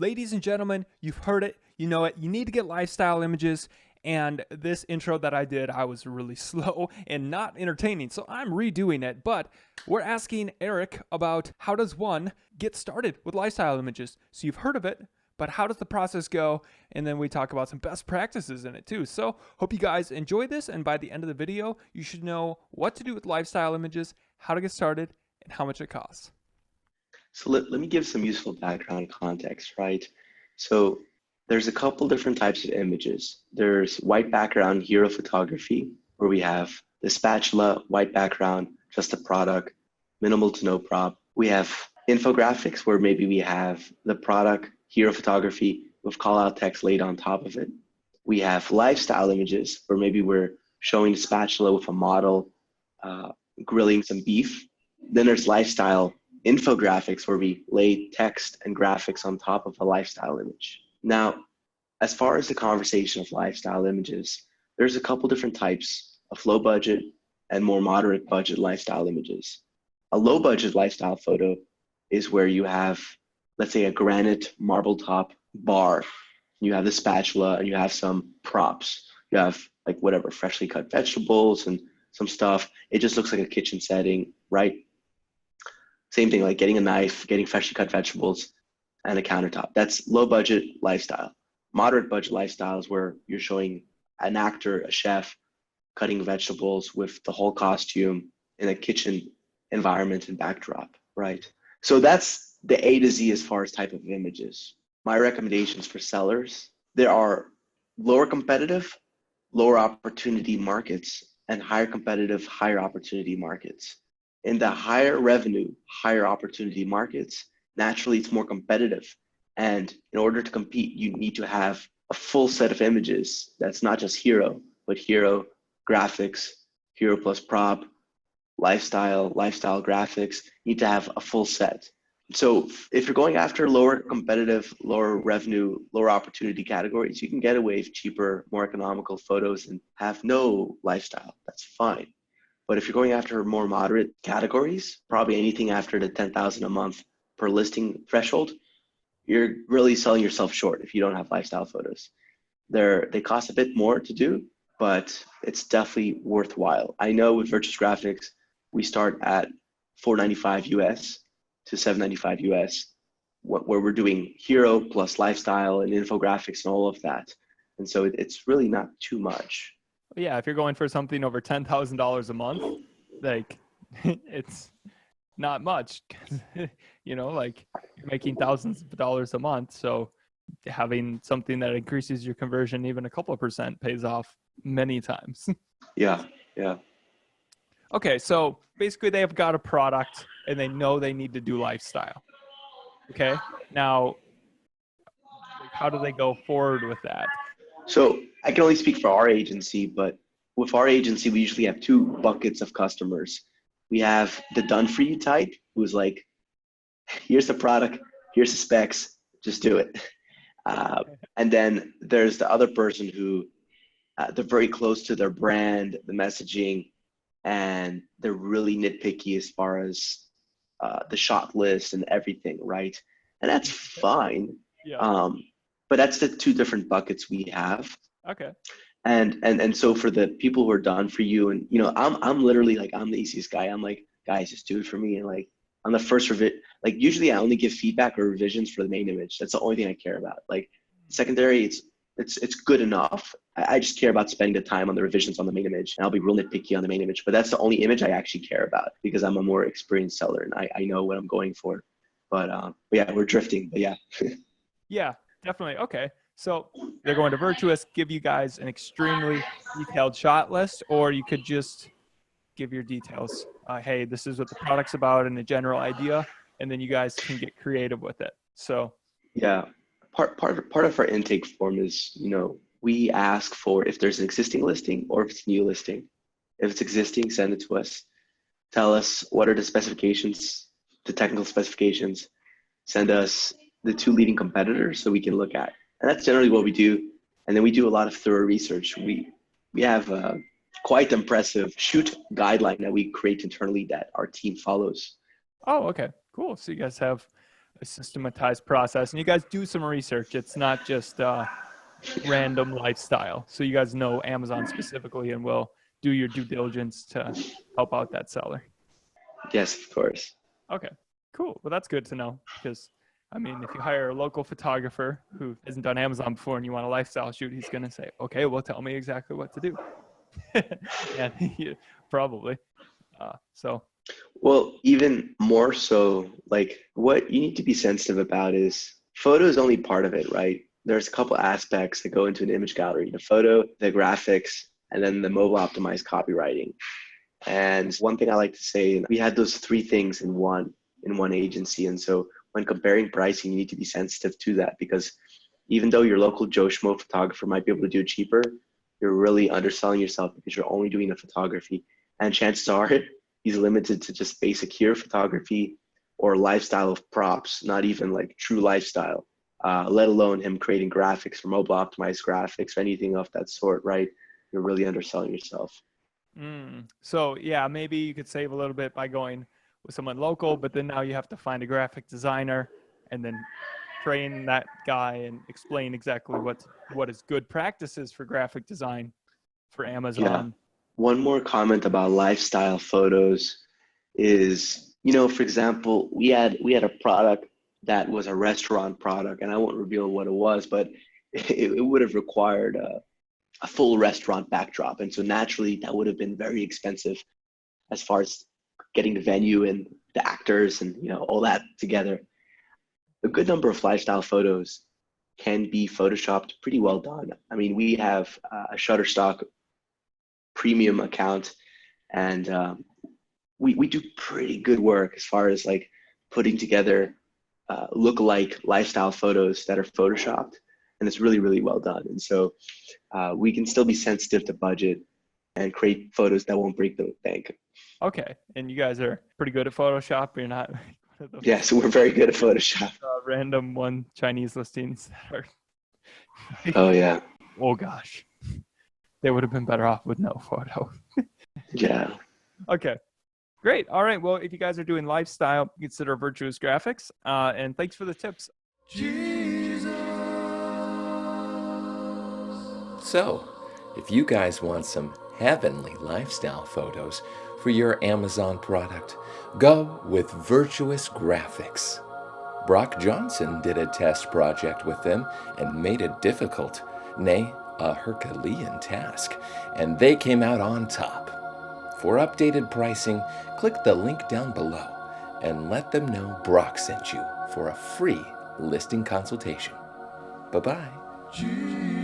Ladies and gentlemen, you've heard it, you know it, you need to get lifestyle images. And this intro that I did, I was really slow and not entertaining, so I'm redoing it. But we're asking Eric about how does one get started with lifestyle images. So you've heard of it, but how does the process go? And then we talk about some best practices in it too. So hope you guys enjoy this, and by the end of the video, you should know what to do with lifestyle images, how to get started, and how much it costs. So let me give some useful background context, right? So there's a couple different types of images. There's white background hero photography, where we have the spatula, white background, just a product, minimal to no prop. We have infographics, where maybe we have the product, hero photography, with call out text laid on top of it. We have lifestyle images, where maybe we're showing the spatula with a model grilling some beef. Then there's lifestyle infographics, where we lay text and graphics on top of a lifestyle image. Now, as far as the conversation of lifestyle images, there's a couple different types of low budget and more moderate budget lifestyle images. A low budget lifestyle photo is where you have, let's say, a granite marble top bar. You have the spatula and you have some props. You have like whatever, freshly cut vegetables and some stuff. It just looks like a kitchen setting, right? Same thing, like getting a knife, getting freshly cut vegetables, and a countertop. That's low budget lifestyle. Moderate budget lifestyle is where you're showing an actor, a chef, cutting vegetables with the whole costume in a kitchen environment and backdrop, right? So that's the A to Z as far as type of images. My recommendations for sellers, there are lower competitive, lower opportunity markets, and higher competitive, higher opportunity markets. In the higher revenue, higher opportunity markets, naturally it's more competitive. And in order to compete, you need to have a full set of images. That's not just hero, but hero, graphics, hero plus prop, lifestyle graphics. You need to have a full set. So if you're going after lower competitive, lower revenue, lower opportunity categories, you can get away with cheaper, more economical photos and have no lifestyle. That's fine. But if you're going after more moderate categories, probably anything after the 10,000 a month per listing threshold, you're really selling yourself short if you don't have lifestyle photos. They cost a bit more to do, but it's definitely worthwhile. I know with Virtuous Graphics, we start at $495 US to $795 US, where we're doing hero plus lifestyle and infographics and all of that. And so it's really not too much. Yeah, if you're going for something over $10,000 a month, like it's not much. You know, like you're making thousands of dollars a month. So having something that increases your conversion even a couple of percent pays off many times. Yeah, yeah. Okay, so basically they've got a product and they know they need to do lifestyle. Okay, now how do they go forward with that? So I can only speak for our agency, but with our agency, we usually have two buckets of customers. We have the done for you type, who's like, here's the product, here's the specs, just do it. And then there's the other person who they're very close to their brand, the messaging, and they're really nitpicky as far as the shot list and everything, right? And that's fine. Yeah. But that's the two different buckets we have. Okay. And so for the people who are done for you, and you know, I'm literally like, I'm the easiest guy. I'm like, guys, just do it for me. And like on the first like usually I only give feedback or revisions for the main image. That's the only thing I care about. Like secondary, it's good enough. I just care about spending the time on the revisions on the main image, and I'll be real nitpicky on the main image. But that's the only image I actually care about because I'm a more experienced seller and I know what I'm going for. But yeah, we're drifting. But yeah. Yeah, definitely. Okay. So they're going to Virtuous, give you guys an extremely detailed shot list, or you could just give your details. Hey, this is what the product's about and a general idea, and then you guys can get creative with it. So Yeah, part of our intake form is, you know, we ask for if there's an existing listing or if it's a new listing. If it's existing, send it to us. Tell us what are the specifications, the technical specifications. Send us the two leading competitors so we can look at. And that's generally what we do. And then we do a lot of thorough research. We have a quite impressive shoot guideline that we create internally that our team follows. oh, okay, cool. So you guys have a systematized process, and you guys do some research. It's not just random lifestyle. So you guys know Amazon specifically and will do your due diligence to help out that seller. Yes, of course. Okay, cool. Well, that's good to know because, I mean, if you hire a local photographer who hasn't done Amazon before and you want a lifestyle shoot, he's going to say, okay, well, tell me exactly what to do. And probably. So, Well, even more so, like what you need to be sensitive about is photo is only part of it, right? There's a couple aspects that go into an image gallery: the photo, the graphics, and then the mobile optimized copywriting. And one thing I like to say, we had those three things in one agency. And so when comparing pricing, you need to be sensitive to that, because even though your local Joe Schmo photographer might be able to do it cheaper, you're really underselling yourself because you're only doing the photography. And chances are he's limited to just basic hero photography or lifestyle of props, not even like true lifestyle, let alone him creating graphics for mobile optimized graphics or anything of that sort, right? You're really underselling yourself. So yeah, maybe you could save a little bit by going with someone local, but then now you have to find a graphic designer and then train that guy and explain exactly what is good practices for graphic design for Yeah. Amazon. One more comment about lifestyle photos is, for example, we had a product that was a restaurant product, and I won't reveal what it was, but it would have required a full restaurant backdrop. And so naturally that would have been very expensive as far as getting the venue and the actors and all that together. A good number of lifestyle photos can be photoshopped pretty well done. I mean, we have a Shutterstock premium account, and we do pretty good work as far as like putting together look-alike lifestyle photos that are photoshopped, and it's really, really well done. And so we can still be sensitive to budget and create photos that won't break the bank. Okay, and you guys are pretty good at Photoshop. You're not one of those Yeah, so we're very good at Photoshop. random one Chinese listings that are. Oh yeah, Oh gosh, they would have been better off with no photo. yeah. Okay. Great. All right. Well, if you guys are doing lifestyle, consider Virtuous Graphics. And thanks for the tips. So, if you guys want some heavenly lifestyle photos for your Amazon product, go with Virtuous Graphics. Brock Johnson did a test project with them and made it difficult, nay, a Herculean task, and they came out on top. For updated pricing, click the link down below and let them know Brock sent you for a free listing consultation. Bye-bye.